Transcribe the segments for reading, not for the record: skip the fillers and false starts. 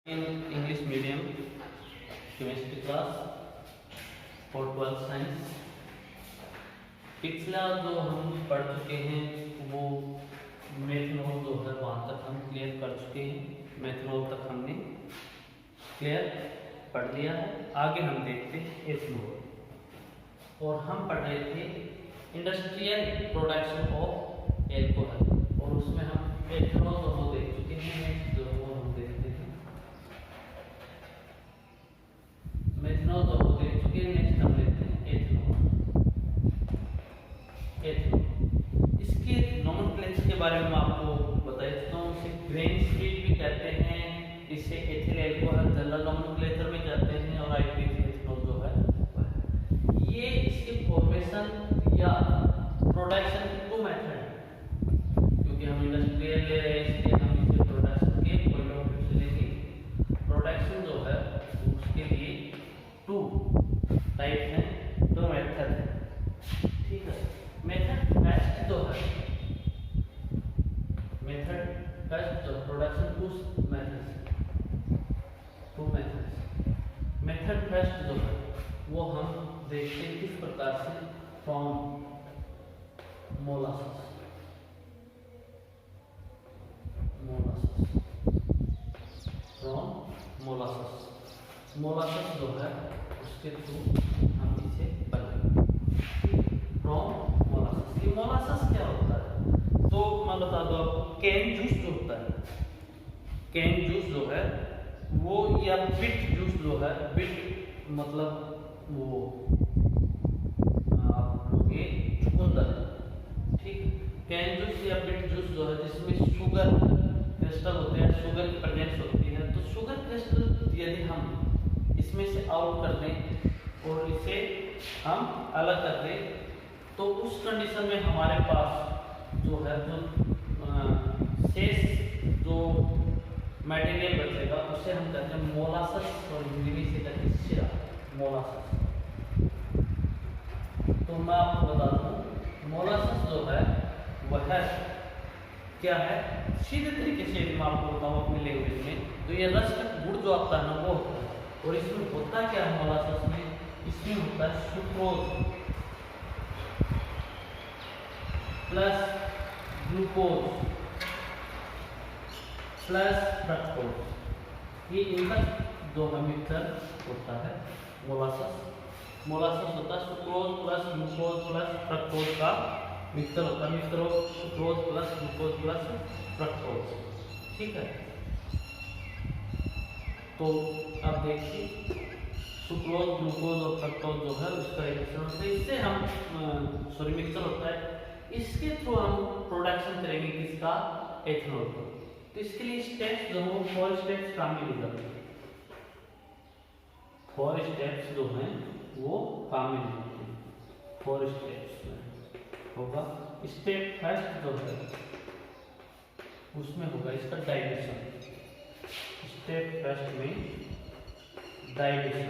in English medium chemistry class for 12th science. पिछला जो हम पढ़ चुके हैं वो मेथनॉल जो है वहाँ तक हम क्लियर कर चुके हैं। मेथनॉल तक हमने क्लियर पढ़ लिया है। आगे हम देखते हैं एथनॉल, और हम पढ़ रहे थे इंडस्ट्रियल प्रोडक्शन ऑफ एल्कोहल, और उसमें हम एथनॉल जो वो देख चुके हैं। जो वो हम देखते हैं मेथनॉल जो वो देख चुके हैं। नेक्स्ट हम लेते हैं एथनॉल। एथनॉल इसके नोमेनक्लेचर के बारे में आपको बता देता हूँ। इसे ग्रेन स्पीड भी कहते हैं, इसे एथिल एल्कोहल जनरल नोमेनक्लेचर में कहते हैं, और आईपीसी एथनॉल जो है ये इसके फॉर्मेशन या प्रोडक्शन की दो मेथड है। क्योंकि हम इंडस्ट्रियल ले रहे हैं इसलिए हम इसे प्रोडक्शन के पॉइंट ऑफ व्यू से लेंगे। प्रोडक्शन जो है उसके लिए टू टाइप है, दो मेथड है। ठीक है, मेथड फर्स्ट जो है प्रोडक्शन टू मेथड फर्स्ट जो है वो हम देखते हैं किस प्रकार से फ्रॉम मोलासेस जो है उसके थ्रू हम इसे बनाएंगे। From molasses. ये मोलासेस क्या होता है तो मैं बता दो आपको। कैन जूस जो होता है, कैन जूस जो है वो, या बिट जूस जो है, बिट मतलब वो आप लोगे चुकंदर। ठीक, कैन जूस या बिट जूस जो है जिसमें शुगर क्रिस्टल होते हैं, शुगर की प्रेजेंस होती है, तो शुगर क्रिस्टल यदि हम इसमें से आउट कर दें और इसे हम अलग कर दें, तो उस कंडीशन में हमारे पास जो है जो शेष जो मटेरियल बचेगा उसे हम कहते हैं मोलासेस, और हिंदी से कहते हैं सिरप, मोलासेस। तो मैं आपको बता दूं मोलासेस जो है वह क्या है। सीधे तरीके से मैं आपको बताऊं अपनी लैंग्वेज में, तो ये रस का गुड़ जो आता है ना वो होता है। और इसमें होता क्या है मोलासेस में, इसमें होता है sucrose plus glucose plus fructose. ये इनका जो है मिक्सचर होता है मोलासेस। मोलासेस होता है sucrose plus glucose plus fructose का मिक्सचर होता है। Mixture of sucrose plus glucose plus fructose. ठीक है, तो आप देखिए सुक्रोज, ग्लूकोज और फ्रक्टोज जो है उसका एक मिश्रण होता है। इससे हम मिक्सचर होता है, इसके थ्रू हम प्रोडक्शन करेंगे किसका, एथनॉल का। तो इसके लिए स्टेप्स जो है 4 स्टेप्स काम में जाते हैं। 4 स्टेप्स जो हैं वो काम में जाते हैं। 4 स्टेप्स में होगा। स्टेप फर्स्ट जो है उसमें होगा इसका डाइल्यूशन। स्टेप फर्स्ट में डाइल्यूशन।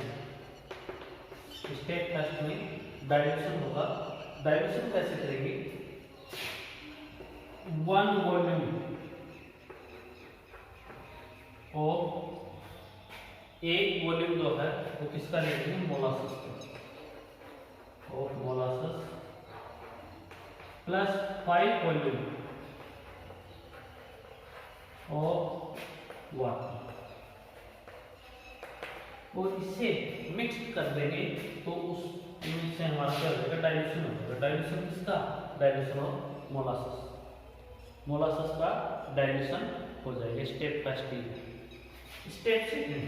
स्टेप फर्स्ट में डाइल्यूशन होगा। डाइल्यूशन कैसे करेंगे, 1 वॉल्यूम और एक वॉल्यूम जो है वो किसका लेते हैं, मोलासेस का, और मोलासेस प्लस 5 वॉल्यूम और वाटर, और इसे मिक्स कर देंगे तो उस से हमारा क्या हो जाएगा, डाइल्यूशन हो जाएगा। डाइल्यूशन किसका, डाइल्यूशन ऑफ मोलासेस का डाइल्यूशन हो जाएगा। स्टेप फर्स्ट ही। Step second,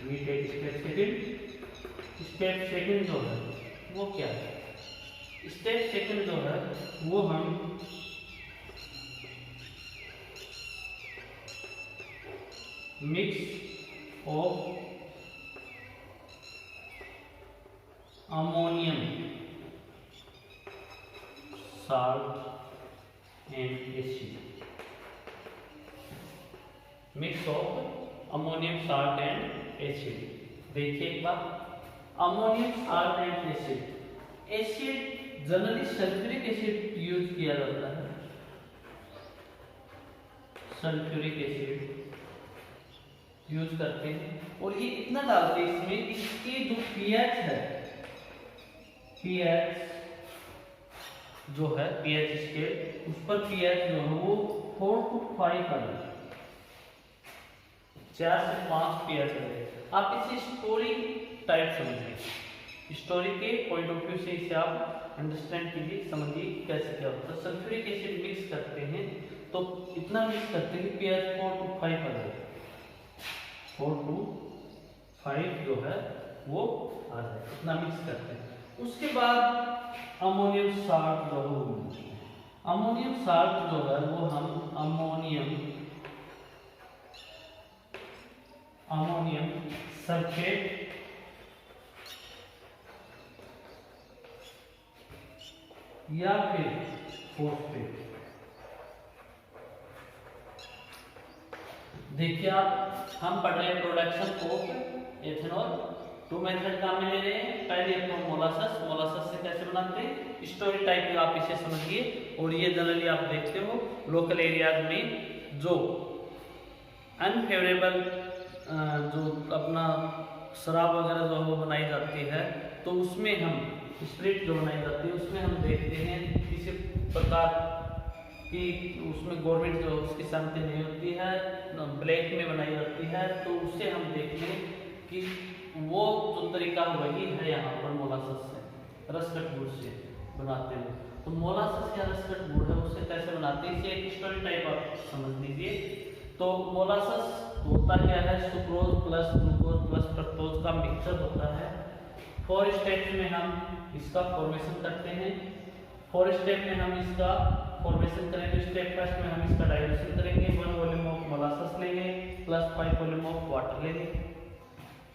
we take step second. Step second जो है वो क्या है, स्टेप सेकंड जो है वो हम mix of ammonium salt and acid. Mix of ammonium salt and acid. देखिए एक बार, ammonium salt and acid. Acid generally sulphuric acid use किया जाता है। सल्फ्यूरिक एसिड यूज करते हैं और ये इतना डालते हैं इसमें, इसकी जो पीएच है, पीएच जो है पीएच स्केल, उस पर पीएच जो है वो 4 to 5 आ जाए, 4 से 5 पीएच है। आप इसे स्टोरी टाइप समझिए, स्टोरी के पॉइंट ऑफ व्यू से इसे आप अंडरस्टैंड कीजिए, समझिए कैसे क्या होता है। सल्फ्यूरिक एसिड मिक्स करते हैं तो इतना मिक्स करते हैं कि पीएच 4 to 5 आ जाए, 4 to 5 जो है वो आ जाए, इतना मिक्स करते हैं। उसके बाद अमोनियम साल्ट जो है, अमोनियम साल्ट जो है वो हम अमोनियम सल्फेट या फिर फॉस्फेट, देखिए आप, हम पढ़ रहे हैं प्रोडक्शन ऑफ एथेनॉल, 2 मेथड काम में ले रहे हैं। पहले अपना मोलासस से कैसे बनाते हैं, स्टोरी टाइप में आप इसे समझिए। और ये जनरली आप देखते हो लोकल एरियाज में जो अनफेवरेबल जो अपना शराब वगैरह जो वो बनाई जाती है, तो उसमें हम स्प्रिट जो बनाई जाती है उसमें हम देखते हैं किसी प्रकार कि उसमें गवर्नमेंट जो उसकी सहमति नहीं होती है, ब्लैक में बनाई जाती है, तो उससे हम देखते हैं कि वो जो तरीका वही है यहाँ पर मोलासस से, रसकट गुड़ से बनाते हैं। तो मोलासस या रसकट गुड़ है उससे कैसे बनाते हैं, इसे एक स्टोरी टाइप आप समझ लीजिए। तो मोलासस होता क्या है, sucrose plus glucose plus fructose का मिक्सचर होता है। 4 स्टेप्स में हम इसका फॉर्मेशन करते हैं। 4 स्टेप में हम इसका फॉर्मेशन करेंगे। स्टेप फर्स्ट में हम इसका डाइल्यूशन करेंगे, 1 वॉल्यूम ऑफ मोलासस लेंगे प्लस 5 वॉल्यूम ऑफ वाटर लेंगे,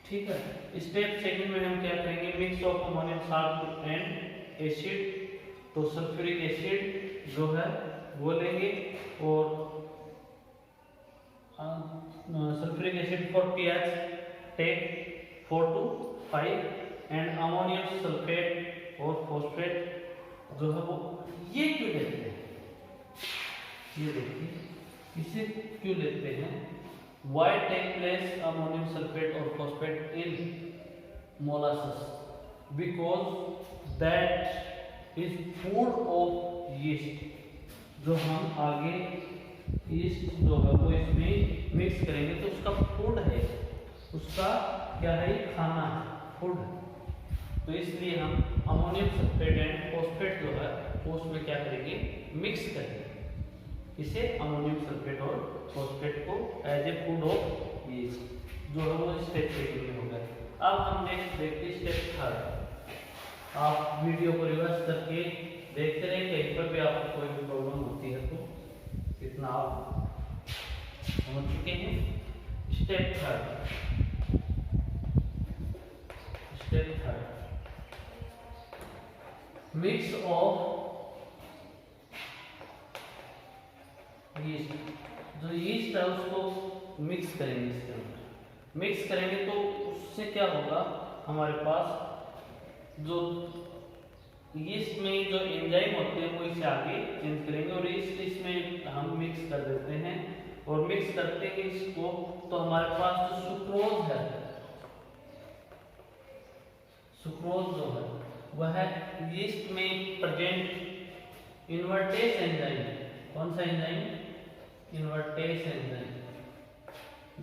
ठीक है। स्टेप सेकंड में हम क्या करेंगे, mix of ammonium salt and acid, तो सल्फ्यूरिक एसिड जो है वो लेंगे और sulphuric acid for pH take 4 to 5 and ammonium sulphate और फॉस्फेट जो है वो, ये क्यों लेते हैं, ये देखिए इसे क्यों लेते हैं, why take place ammonium sulphate और phosphate in molasses, because that is food of yeast, जो हम आगे यीस्ट जो है वो इसमें मिक्स करेंगे तो उसका फूड है, उसका क्या है, खाना है, फूड। तो इसलिए हम अमोनियम सल्फेट एंड फॉस्फेट जो है वो उसमें क्या करेंगे, मिक्स करेंगे, इसे अमोनियम सल्फेट और फॉस्फेट को as a food of yeast जो है वो स्टेप सेकंड में हो गया। अब हम नेक्स्ट देखते हैं स्टेप थर्ड। आप वीडियो को रिवर्स करके देखते रहे, कहीं पर भी आपको कोई भी प्रॉब्लम होती है तो इतना आप समझ चुके हैं। Step third, mix of yeast, जो यीस्ट है उसको मिक्स करेंगे, इसके अंदर मिक्स करेंगे तो उससे क्या होगा, हमारे पास जो यीस्ट में जो एंजाइम होते हैं वो इसे आगे चेंज करेंगे और इसमें हम मिक्स कर देते हैं और मिक्स करते हैं इसको, तो हमारे पास जो सुक्रोज है, सुक्रोज जो है वह यीस्ट में प्रेजेंट इन्वर्टेज एंजाइम, कौन सा एंजाइम, इन्वर्टेज एंजाइम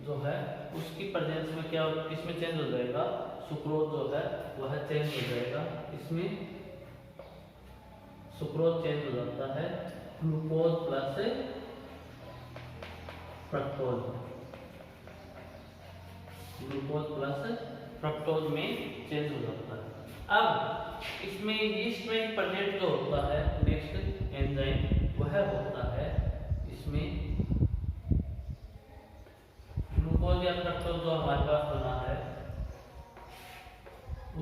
जो है उसकी प्रेजेंस में क्या, इसमें चेंज हो जाएगा, सुक्रोज जो है वह चेंज हो जाएगा, इसमें सुक्रोज चेंज हो जाता है glucose plus fructose, glucose plus fructose में चेंज हो जाता है। अब इसमें यीस्ट में प्रेजेंट जो होता है नेक्स्ट एंजाइम वह होता है इसमें ग्लूकोज या फ्रक्टोज जो हमारे पास बना है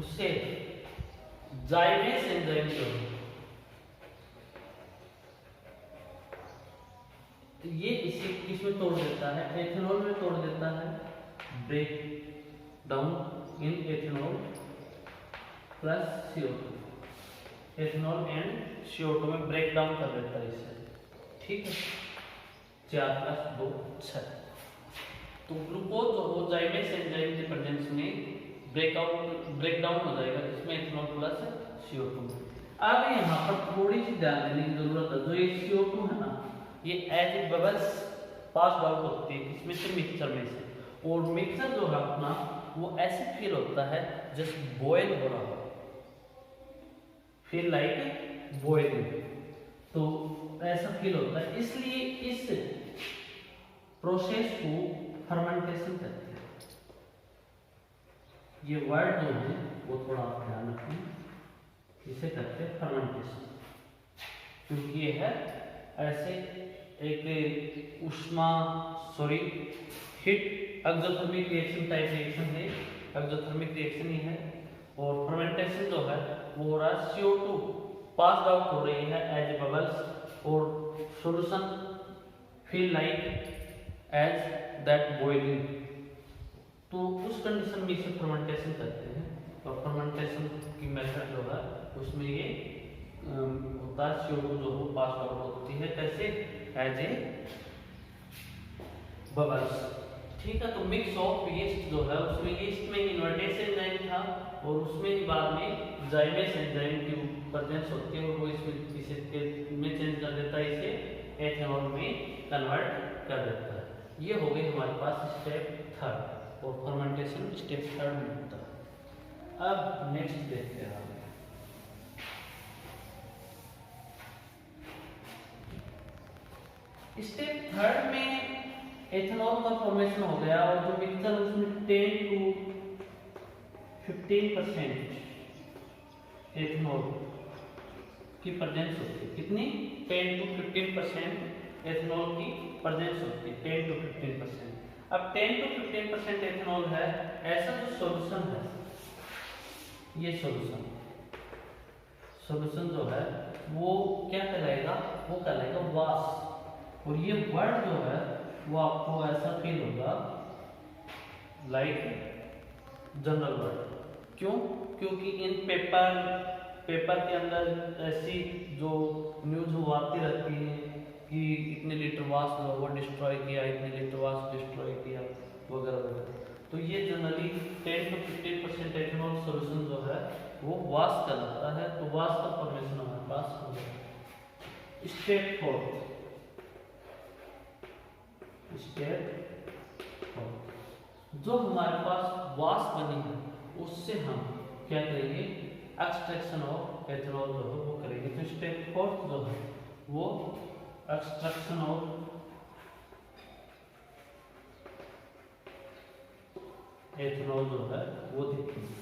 उससे जाइमेस एंजाइम जो ये इसे किसमें तोड़ देता है, एथेनॉल में तोड़ देता है, break down in ethanol plus CO2, ethanol and CO2 में ब्रेक डाउन कर देता है इसे, ठीक है। 4+2 6। तो ग्लूकोज जो हो जाइमेस एंजाइम के प्रेजेंस में ब्रेकडाउन हो जाएगा, जिसमें इथेनॉल प्लस CO2। अब यहाँ पर थोड़ी सी ध्यान देने की जरूरत है। जो ये CO2 है ना, ये as a bubbles pass out होती है इसमें से, मिक्सचर में से, और मिक्सचर जो है अपना वो ऐसे फील होता है जैसे बॉयल हो रहा हो, फील लाइक बॉइलिंग, तो ऐसा फील होता है। इसलिए इस प्रोसेस को फर्मेंटेशन कहते हैं। ये वर्ड जो है वो थोड़ा आप ध्यान रखें, इसे कहते हैं फर्मेंटेशन, क्योंकि ये है ऐसे एक heat exothermic reaction type reaction है, एक्सोथर्मिक रिएक्शन ही है। और फर्मेंटेशन जो है वो हो रहा है, CO2 पास आउट हो रही है एज ए बबल्स, और solution feel like as that boiling, तो उस कंडीशन में इसे फर्मेंटेशन कहते हैं। और फर्मेंटेशन की मेथड जो है उसमें ये होता है, CO2 जो है पास आउट होती है कैसे, एज ए बबल्स। ठीक है, तो मिक्स ऑफ यीस्ट जो है उसमें यीस्ट में इन्वर्टेस एंजाइम था, और उसमें बाद में जाइमेस एंजाइम की प्रेजेंस होती है, और वो इसमें इसे में चेंज कर देता है, इसे एथेनॉल में कन्वर्ट कर देता है। ये हो गई हमारे पास स्टेप थर्ड, और फर्मेंटेशन स्टेप थर्ड में होता है। अब नेक्स्ट देखते हैं हम। स्टेप थर्ड में एथेनॉल का फॉर्मेशन हो गया, और जो मिक्सचर उसमें 10 to 15% एथेनॉल की प्रेजेंस होती है। कितनी? 10 to 15% एथेनॉल की प्रेजेंस होती है, 10 to 15%। अब 10 to 15% एथेनॉल है, ऐसा जो सॉल्यूशन है, ये सॉल्यूशन जो है वो क्या कहलाएगा, वो कहलाएगा वास। और ये वर्ड जो है वो आपको ऐसा फील होगा लाइक जनरल वर्ड। क्यों? क्योंकि इन पेपर के अंदर ऐसी जो न्यूज वो आती रहती है कि इतने लीटर वास जो वो डिस्ट्रॉय किया, इतने लीटर वास डिस्ट्रॉय किया, वगैरह वगैरह। तो ये जनरली 10 to 15% एथेनॉल सॉल्यूशन जो है वो वास कहलाता है। तो वास का फॉर्मेशन हमारे पास हो गया। स्टेप फोर्थ, जो हमारे पास वास बनी है उससे हम क्या करेंगे, एक्सट्रैक्शन ऑफ एथेनॉल जो है वो करेंगे। तो स्टेप फोर्थ जो है वो एक्सट्रैक्शन ऑफ एथेनॉल जो है वो देखेंगे।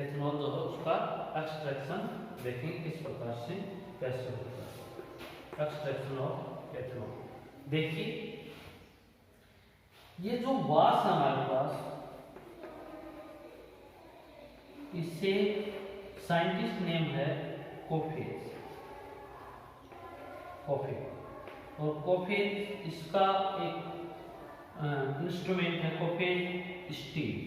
एथेनॉल जो है उसका एक्सट्रैक्शन देखेंगे किस प्रकार से कैसे होता है। एक्सट्रैक्शन ऑफ एथेनॉल देखिए, ये जो वास है हमारे पास, इससे साइंटिस्ट नेम है कोफेज। और कोफेज इसका एक इंस्ट्रूमेंट है, कोफेज स्टील।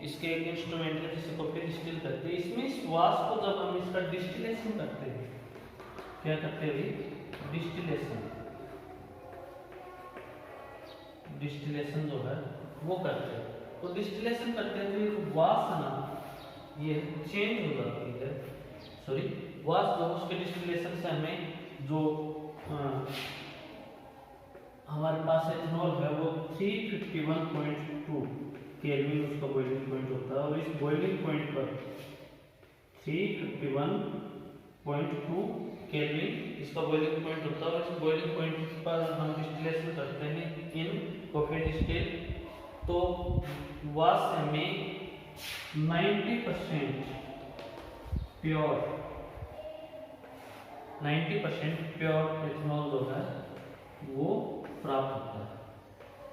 इसके एक इंस्ट्रूमेंट है जिसे कोफेज स्टील कहते हैं। इसमें इस वास को जब हम इसका डिस्टिलेशन करते हैं, क्या करते हैं, डिस्टिलेशन जो है वो करते हैं। तो डिस्टिलेशन करते हैं तो ये वास है ना, ये चेंज हो जाती है। वास जो उसके डिस्टिलेशन से हमें जो हमारे पास एथेनॉल है वो 351.2 केल्विन उसका बॉइलिंग पॉइंट होता है। और इस बॉइलिंग पॉइंट पर 351.2 केल्विन इसका बॉइलिंग पॉइंट होता है। और इस बॉइलिंग पॉइंट पर हम डिस्टिलेशन करते हैं इन कोफेज स्टील। तो वास में 90% प्योर एथेनॉल जो है वो प्राप्त होता है।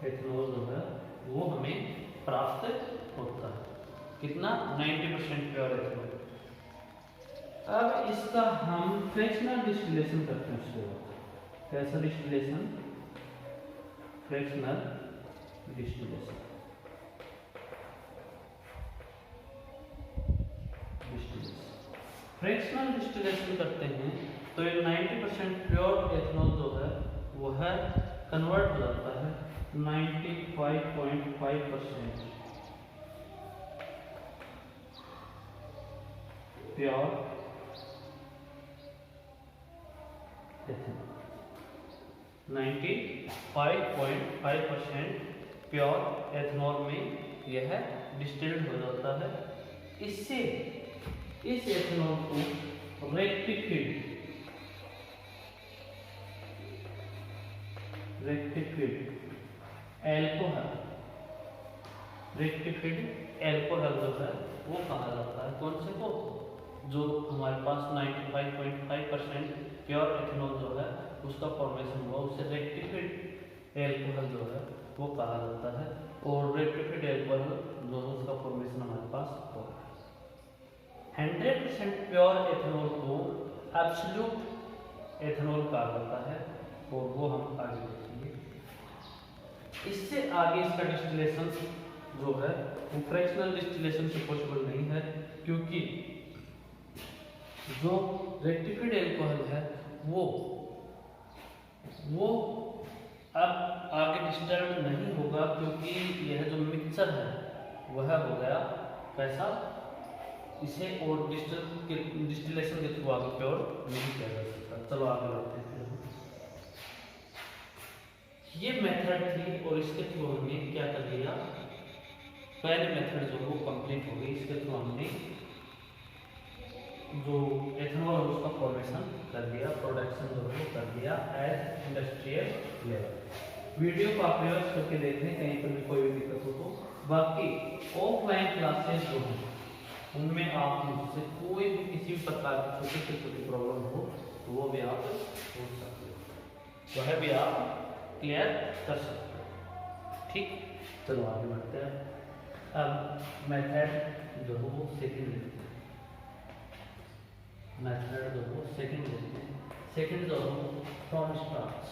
एथेनॉल जो है वो हमें प्राप्त होता है। कितना? 90% प्योर एथेनॉल। अब इसका हम फ्रैक्शनल डिस्टिलेशन करते हैं। उसके कैसा distillation? Fractional distillation. Fractional distillation करते हैं तो ये 90% प्योर एथेनॉल जो है वो है कन्वर्ट हो जाता है 95.5% प्योर एथेनॉल। 95.5% प्योर एथेनॉल में यह डिस्टिल्ड हो जाता है। इससे इस एथेनॉल को रेक्टिफिड एल्कोहल जो है वो कहा जाता है। कौन से को? जो हमारे पास 95.5% प्योर एथेनॉल जो है उसका फॉर्मेशन हुआ उसे रेक्टिफिड एल्कोहल जो है वो कहा जाता है। और रेक्टिफिड एल्कोहल जो है उसका फॉर्मेशन हमारे पास हो 100% प्योर एथेनॉल को एब्सोल्यूट एथेनॉल कहा जाता है और वो हम आगे देखेंगे। इससे आगे इसका डिस्टिलेशन जो है वो फ्रैक्शनल डिस्टिलेशन से पॉसिबल नहीं है, क्योंकि जो रेक्टिफाइड एल्कोहल है वो अब आगे डिस्टिल्ड नहीं होगा, क्योंकि यह जो मिक्सचर है वह हो गया कैसा, इसे और डिस्टिलेशन के थ्रू आगे प्योर नहीं किया जा सकता। चलो आगे बढ़ते हैं। ये मेथड थी और इसके थ्रू हमने क्या कर लिया, पहले मेथड जो वो कंप्लीट हो गई। इसके थ्रू हमने जो एथेनॉल है उसका फॉर्मेशन कर दिया, प्रोडक्शन जो है वो कर दिया एज इंडस्ट्रियल लेवल। वीडियो को आप रिवर्स करके देख लें, कहीं पर भी कोई भी दिक्कत हो तो। बाकी ऑफलाइन क्लासेस जो हैं उनमें आप मुझसे कोई भी किसी भी प्रकार की छोटी से छोटी प्रॉब्लम हो तो वो भी आप पूछ सकते हो, वह भी आप क्लियर कर सकते हो। ठीक, चलो आगे बढ़ते हैं। अब मेथड जो हो वो सेकंड लेते हैं। मेथड जो हो सेकंड लेते हैं। सेकंड जो हो फ्रॉम स्टार्च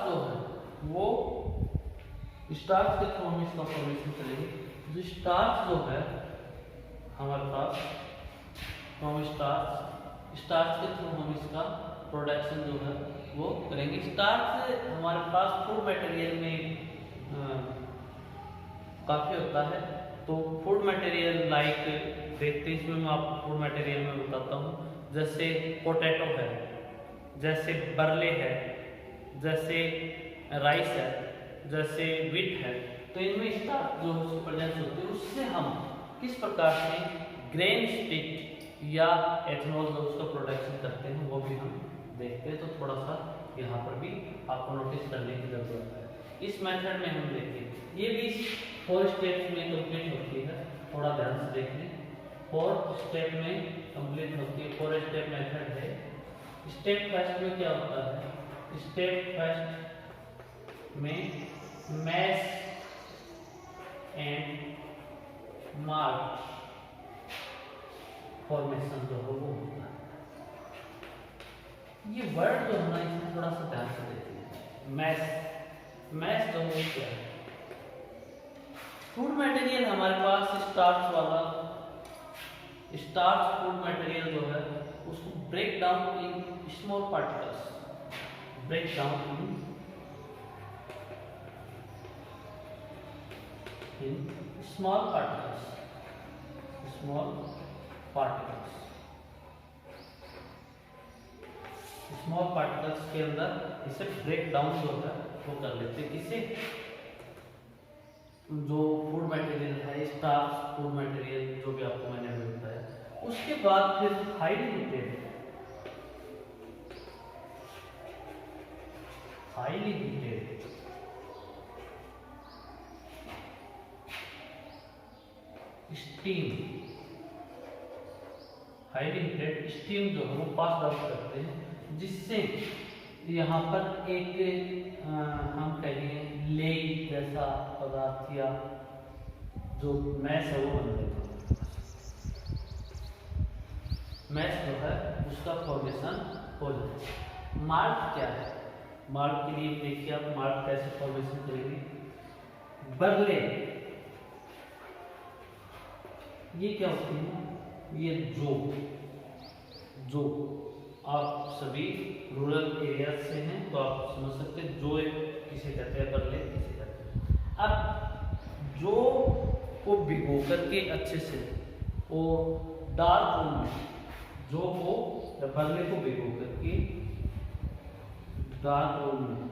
जो है वो स्टार्च के थ्रू हम इसका फॉर्मेशन करेंगे। जो स्टार्च जो है हमारे पास फ्रॉम स्टार्च के थ्रू हम इसका प्रोडक्शन जो है वो करेंगे। स्टार्च हमारे पास फूड मटेरियल में काफ़ी होता है, तो फूड मटेरियल लाइक देखते हैं, इसमें मैं आपको फूड मटेरियल में बताता हूँ। जैसे पोटैटो है, जैसे बरले है, जैसे राइस है, जैसे व्हीट है, तो इनमें स्टार्च जो उसकी प्रेजेंस होती है, उससे हम किस प्रकार से ग्रेन स्टिक या एथेनॉल जो उसका प्रोडक्शन करते हैं वो भी हम देखते हैं। तो थोड़ा सा यहाँ पर भी आपको नोटिस करने की जरूरत है। इस मेथड में हम देखें, ये भी 4 स्टेप्स में कंप्लीट होती है, थोड़ा ध्यान से देख लें। 4 स्टेप में कंप्लीट होती है, 4 स्टेप मेथड है। स्टेप फर्स्ट में क्या होता है? स्टेप फर्स्ट में मैश एंड मार्क फॉर्मेशन जो है वो होता है। ये वर्ड जो है ना, इसमें थोड़ा सा ध्यान से देखिए। मैश जो है क्या है? फूड मटेरियल हमारे पास स्टार्च वाला फूड मटेरियल जो है उसको break down in small particles, break down in small particles के अंदर इसे ब्रेक डाउन जो है वो कर लेते हैं। इसे जो फूड मटेरियल है, स्टार्च फूड मटेरियल जो भी आपको मैंने अभी बताया, उसके बाद फिर हाईली हीटेड स्टीम जो है वो पास आउट करते हैं, जिससे यहाँ पर एक हम कहेंगे लेग जैसा पदार्थ या जो मैश है वो बन जाता है। मैश जो है उसका फॉर्मेशन हो जाता है। मार्क क्या है? मार्क के लिए देखिए आप मार्क कैसे फॉर्मेशन करेंगे। बरले ये क्या होती है? ये जो आप सभी रूरल एरिया से हैं तो आप समझ सकते हैं जो किसे कहते हैं, बरले किसे कहते हैं। अब जो को भिगो करके अच्छे से और डार्क रूम में जो को बरले को भिगो करके डार्क रूम में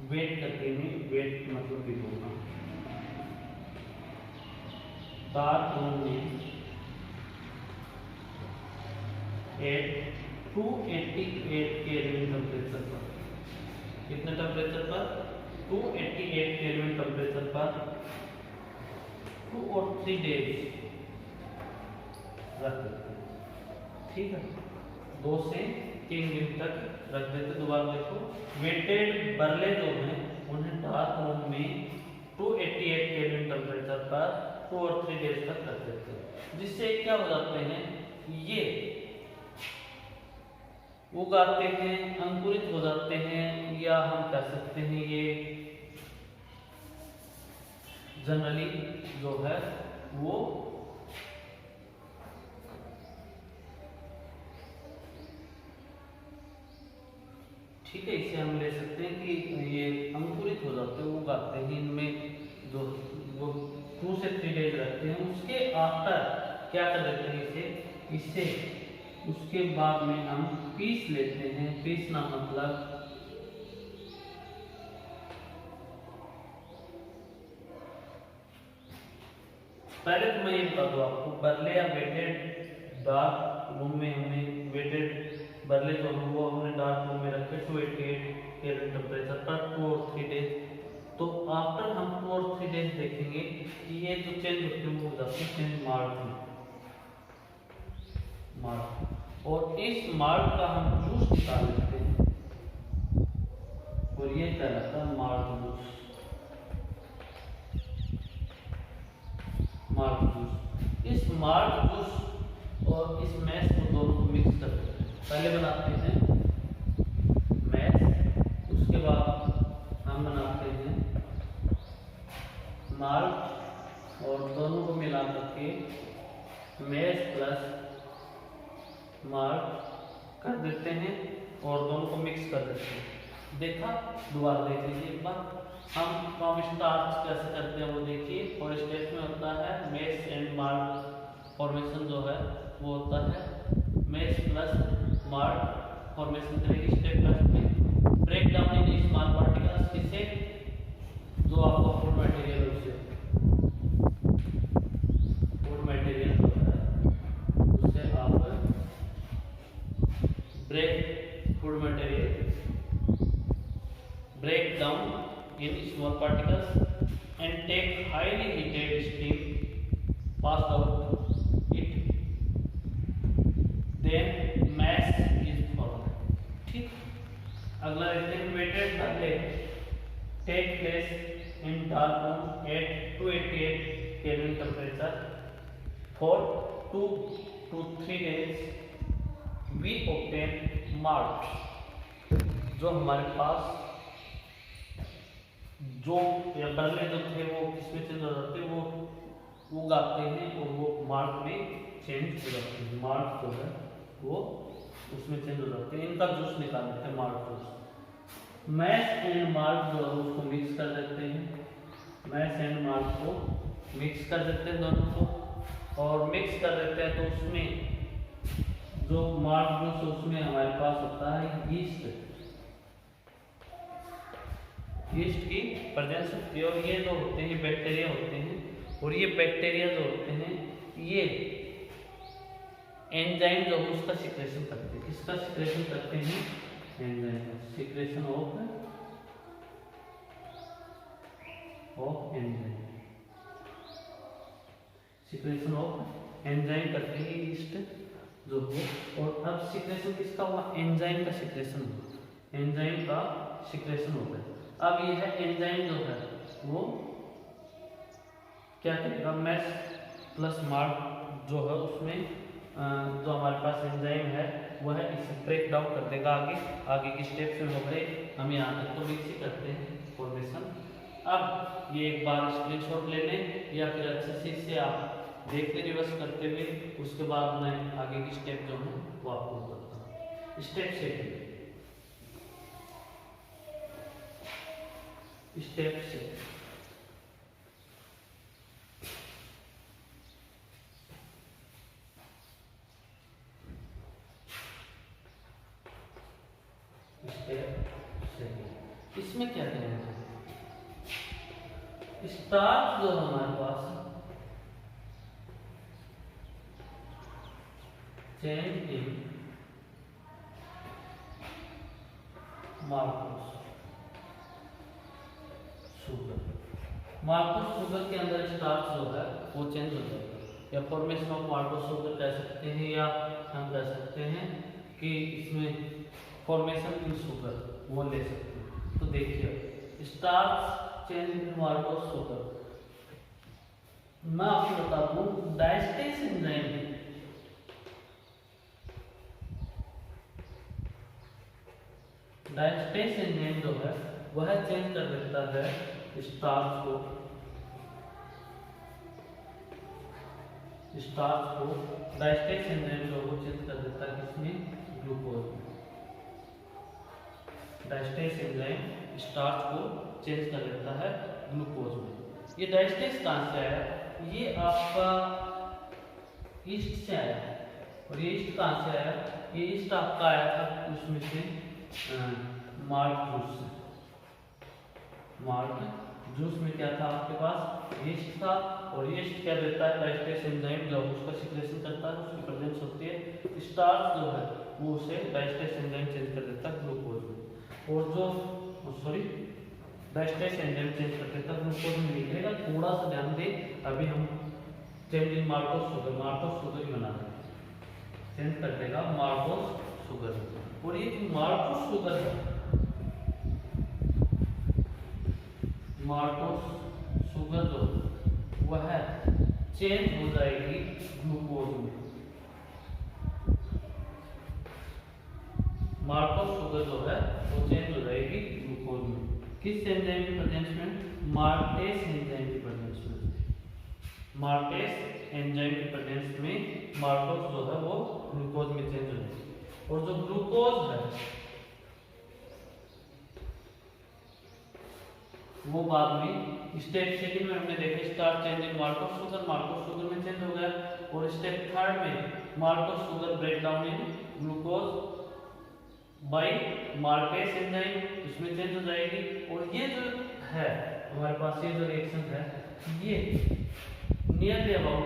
वेट करके में, वेट मतलब भिगोना, डार्क रूम में 288 केल्विन टेम्परेचर पर, कितने टेम्परेचर पर, 288 केल्विन टेम्परेचर पर 2 और 3 डेज रख देते हैं। ठीक है, 2 से 3 दिन तक रख देते। दोबारा देखो, वेटेड बरले जो हैं उन्हें डार्क रूम में 288 केल्विन टेम्परेचर पर 2 और 3 डेज तक रख देते हैं, जिससे क्या हो जाते हैं, ये उगाते हैं, अंकुरित हो जाते हैं, या हम कह सकते हैं ये जनरली जो है वो ठीक है, इसे हम ले सकते हैं कि ये अंकुरित हो जाते हैं, उगाते हैं। इनमें जो वो 2 से 3 डेज रखते हैं, उसके आफ्टर क्या कर देते हैं, इसे उसके बाद में हम पीस लेते हैं। पीसना मतलब पहले तो मैं ये बता दूं आपको, बरले या वेटेड डार्क रूम में हमने वेटेड बरले जो है वो हमने डार्क रूम में रखे 288 केल्विन टेम्परेचर पर 2 और 3 डेज। तो आफ्टर हम 2 और 3 डेज देखेंगे कि ये जो चेंज होते हैं वो हो जाते हैं चेंज मार्ट में, और इस मार्ट का हम जूस निकाल लेते हैं और ये कहलाता है मार्ट जूस। मार्ट जूस, इस मार्ट जूस और इस मैश को दोनों को मिक्स कर देते हैं। पहले बनाते हैं मैश, उसके बाद हम बनाते हैं मार्ट, और दोनों को मिला करके मैश प्लस मार्ट कर देते हैं और दोनों को मिक्स कर देते हैं। देखा, दोबारा देख लीजिए एक बार, हम फ्रॉम स्टार्च कैसे करते हैं वो देखिए। और स्टेप में होता है मैश एंड मार्ट फॉर्मेशन जो है वो होता है मैश प्लस मार्ट फॉर्मेशन करेगी स्टेप प्लस में, break down in small particles, इसे जो आपको फूड मटेरियल उससे फूड मटेरियल जो है उससे आप break food material, break down in small particles and take highly heated steam passed out it, then mass is formed। ठीक, अगला देखते हैं weighted बरले take place in dark room at 288 Kelvin temperature for 2 to 3 days we obtain mart. जो हमारे पास जो या बरले जो थे वो किसमें चेंज हो जाते हैं, वो उगाते हैं और वो मार्ट में चेंज हो जाते हैं। मार्ट जो है वो उसमें चेंज हो जाते हैं, इनका जूस निकाल देते हैं wort juice. Mash and wort जो है उसको मिक्स कर देते हैं, मैश एंड मार्ट को मिक्स कर देते हैं दोनों को, और मिक्स कर देते हैं तो उसमें जो मार्ट जूस उसमें हमारे पास होता है यीस्ट, यीस्ट की प्रेजेंस होती है। और ये जो होते हैं बैक्टीरिया होते हैं, और ये बैक्टीरिया जो होते हैं ये एंजाइम जो है उसका सिक्रेशन करते हैं। किसका सिक्रेशन करते हैं, enzyme, secretion of enzyme, secretion of enzyme करते हैं यीस्ट जो है। और अब सिक्रेशन किसका हुआ, एंजाइम का सिक्रेशन हुआ, एंजाइम का सिक्रेशन हो गया। अब यह एंजाइम जो है वो क्या करेगा, मैश प्लस मार्ट जो है उसमें जो हमारे पास एंजाइम है वह इसे ब्रेक डाउन कर देगा। आगे की स्टेप्स में हो गए, हम यहाँ तक तो मिक्स ही करते हैं फॉर्मेशन। अब ये एक बार स्क्रीनशॉट ले लें या फिर अच्छे से इसे आप देख ले रिवर्स करते हुए, उसके बाद मैं आगे की स्टेप जो है वो आपको बताता हूँ। स्टेप सेकंड, स्टेप सेकंड, इसमें क्या करेंगे, स्टार्ट जो हमारे पास change in maltose sugar, maltose sugar के अंदर स्टार्च जो है वो चेंज हो जाएगा, या फॉर्मेशन ऑफ मार्कोस शुगर कह सकते हैं, या हम कह सकते हैं कि इसमें फॉर्मेशन इन शुगर वो ले सकते हैं। तो देखिए starch change in maltose sugar, मैं आपको बता दूं डायस्टेस एंजाइम, डायस्टेस एंजाइम जो है वह चेंज कर देता है स्टार्च को, डायस्टेस एंजाइम जो वो चेंज कर देता है किसमें, ग्लूकोज में। डायस्टेस एंजाइम स्टार्च को चेंज कर देता है ग्लूकोज में। ये डायस्टेस कहाँ से आया, ये आपका ईस्ट से आया है, और ये ईस्ट कहाँ से आया, ये ईस्ट आपका आया था उसमें से माल्ट जूस से। माल्ट जूस में क्या था आपके पास, ईस्ट था, और ईस्ट क्या देता है, डायस्टेस एंजाइम जो उसका सिक्रेशन करता है, उसकी प्रेजेंस होती है। स्टार्च जो है वो उसे डायस्टेस एंजाइम चेंज कर देता है ग्लूकोज में, और जो डायस्टेस एंजाइम चेंज कर देता है ग्लूकोज में लिखेगा। थोड़ा सा ध्यान दें, अभी हम चेंज इन मार्कोस शुगर ही बना रहे हैं, चेंज कर देगा मार्कोस शुगर। और ये मार्कोस शुगर है, मार्कोस शुगर जो वह चेंज हो जाएगी ग्लूकोज में। मार्कोस शुगर जो है वो चेंज हो जाएगी ग्लूकोज में, किस एंजाइम की प्रेजेंस में, मार्टेस एंजाइम की प्रेजेंस में। मार्टेस एंजाइम की प्रेजेंस में मार्कोस जो है वो ग्लूकोज में चेंज हो जाएगी। और जो ग्लूकोज है वो बाद में स्टेप सेकंड में हमने देखा, starch change in maltose sugar में चेंज हो गया, और स्टेप थर्ड में maltose sugar break down in glucose by maltase enzyme, इसमें चेंज हो जाएगी। और ये जो है हमारे पास, ये जो रिएक्शन है ये नियरली अबाउट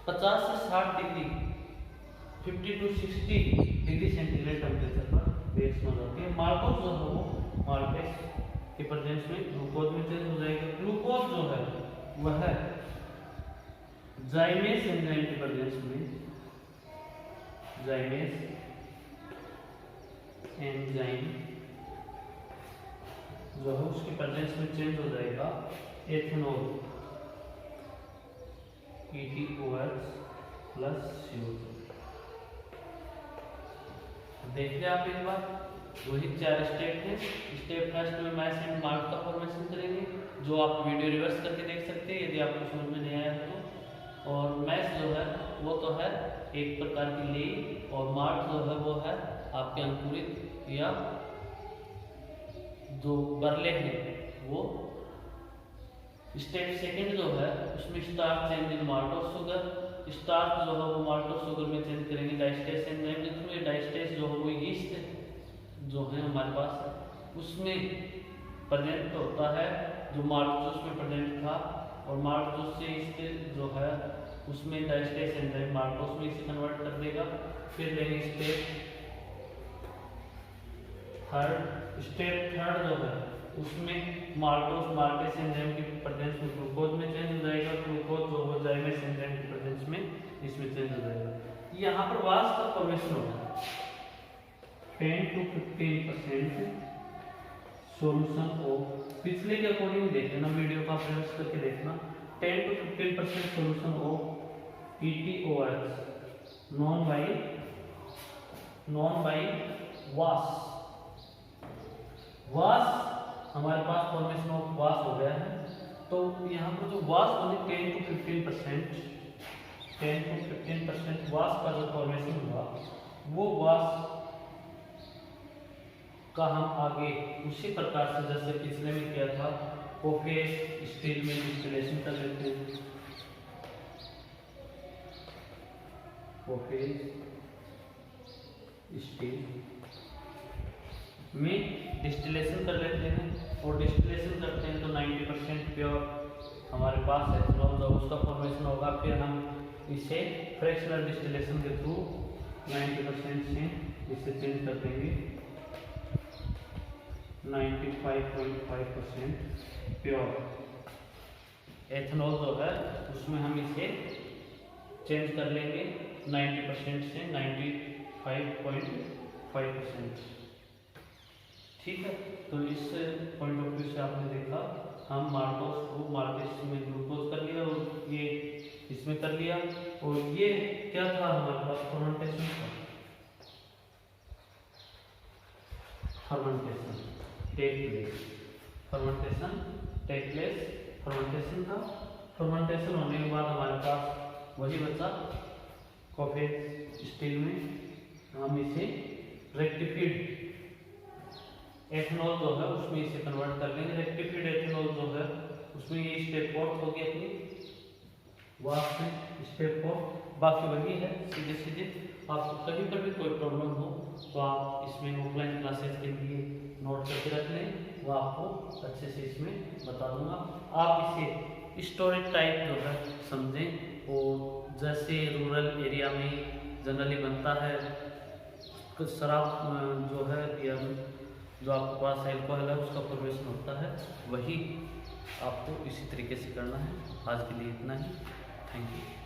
50 से 60 degree 50 to 60 degree centigrade temperature पर रिएक्शन हो जाती है। मार्कोस जो है वो मार्टेस के प्रेजेंस में ग्लूकोज में चेंज हो जाएगा। ग्लूकोज जो है वह जाइमेस एंजाइम के प्रेजेंस में, जाइमेस एंजाइम जो है उसके प्रेजेंस में चेंज हो जाएगा एथेनॉल ETOH प्लस CO2। देखिए आप एक बार, वही 4 स्टेप है। स्टेप फर्स्ट में मैश एंड मार्क का फॉर्मेशन करेंगे, जो आप वीडियो रिवर्स करके देख सकते हैं यदि आपको समझ में नहीं आया तो। और मैश जो है वो तो है एक प्रकार की लेई, और मार्क जो है वो है आपके अंकुरित या जो बरले हैं वो। स्टेप सेकंड जो है उसमें स्टार्च चेंज इन माल्टोस शुगर, स्टार्च जो है वो माल्टोस शुगर में चेंज करेंगे डायस्टेस एंजाइम, जिसमें डायस्टेस जो है वो यीस्ट जो है हमारे पास उसमें प्रेजेंट होता है, जो माल्टोस में प्रेजेंट था, और माल्टोस से इसके जो है उसमें डायस्टेस एंजाइम माल्टोस में इसे कन्वर्ट कर देगा। फिर लेंगे स्टेप थर्ड जो है उसमें माल्टेस एंजाइम की प्रेजेंस में ग्लूकोज में चेंज हो जाएगा, ग्लूकोज जो हो जाइमेस एंजाइम की प्रेजेंस में इसमें चेंज हो जाएगा। यहाँ पर वास का फॉर्मेशन होगा 10 to 15% सॉल्यूशन ऑफ, पिछले के अकॉर्डिंग देख लेना, वीडियो का प्रयास करके देखना। 10 to 15% solution of ETOH non by वास हमारे पास फॉर्मेशन ऑफ वास हो गया है। तो यहाँ पर जो वास होने 10 to 15% वास का जो फॉर्मेशन हुआ, वो वास का हम आगे उसी प्रकार से जैसे पिछले में किया था, कोफेज स्टील में डिस्टिलेशन कर लेते हैं। कोफेज स्टील में डिस्टिलेशन कर लेते हैं, और डिस्टिलेशन करते हैं तो 90% प्योर हमारे पास है, तो उसका फॉर्मेशन होगा। फिर हम इसे फ्रैक्शनल डिस्टिलेशन के थ्रू 90% से इसे चेंज कर देंगे 95.5% प्योर एथेनॉल जो है, उसमें हम इसे चेंज कर लेंगे 90% से 95.5%। ठीक है, तो इस पॉइंट ऑफ व्यू से आपने देखा, हम माल्टोस को माल्टेस में ग्लूकोज कर लिया और ये इसमें कर लिया, और ये क्या था हमारे पास फर्मेंटेशन था, फर्मेंटेशन टेक प्लेस, फर्मेंटेशन था। फर्मेंटेशन होने के बाद हमारे पास वही बचा कोफेज स्टील में, हम इसे रेक्टिफाइड एथेनॉल जो है उसमें इसे कन्वर्ट कर लेंगे। रेक्टिफाइड एथेनॉल जो है उसमें ये स्टेप फोर्थ होगी अपनी वास में, स्टेप फोर्थ बाकी वही है सीधे। आपको कभी कभी कोई प्रॉब्लम हो तो आप इसमें ऑफलाइन क्लासेस के लिए नोट करके रख लें, वो आपको अच्छे से इसमें बता दूंगा। आप इसे स्टोरेज टाइप जो है समझें, और जैसे रूरल एरिया में जनरली बनता है कुछ शराब जो है या जो आपके पास एल्कोहल है उसका फॉर्मेशन होता है, वही आपको इसी तरीके से करना है। आज के लिए इतना ही, थैंक यू।